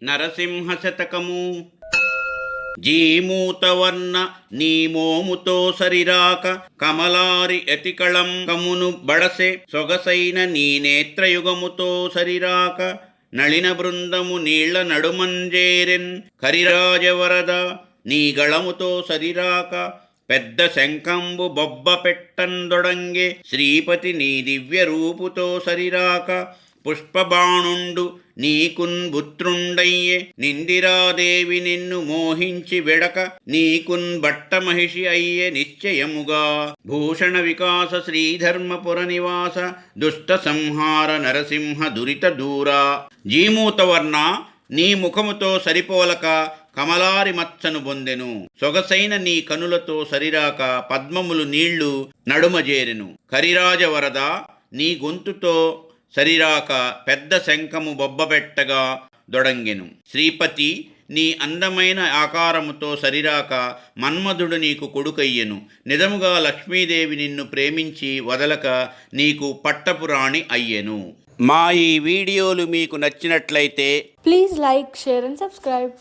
నరసింహ శతకము. జీమూతవర్ణ నీమోముతో సరిరాక కమలారి అతికళం కమును బడసె సొగసైన నీ నేత్రయుగముతో సరిరాక నళిన బృందము నీళ్ల నడుమంజేరెన్ కరిరాజవరద నీ గళముతో సరిరాక పెద్ద శంఖంబు బొబ్బ పెట్టందొడంగే శ్రీపతి నీ దివ్య రూపుతో సరిరాక పుష్పబాణుండు నీకున్ పుత్రుండయ్యే నిందిరాదేవి నిన్ను మోహించి వెడక నీకున్ బట్ట మహిషి అయ్యే నిశ్చయముగా భూషణ వికాస శ్రీధర్మపుర నివాస దుష్ట సంహార నరసింహ దురిత దూరా. జీమూతవర్ణ నీ ముఖముతో సరిపోలక కమలారి మచ్చను బొందెను. సొగసైన నీ కనులతో సరిరాక పద్మములు నీళ్లు నడుమజేరెను. కరిరాజవరద నీ గొంతుతో సరిరాక పెద్ద శంఖము బొబ్బబెట్టగా దొడంగెను. శ్రీపతి నీ అందమైన ఆకారముతో సరిరాక మన్మధుడు నీకు కొడుకయ్యెను. నిజముగా లక్ష్మీదేవి నిన్ను ప్రేమించి వదలక నీకు పట్టపురాణి అయ్యెను. మా ఈ వీడియోలు మీకు నచ్చినట్లయితే please like, share and subscribe.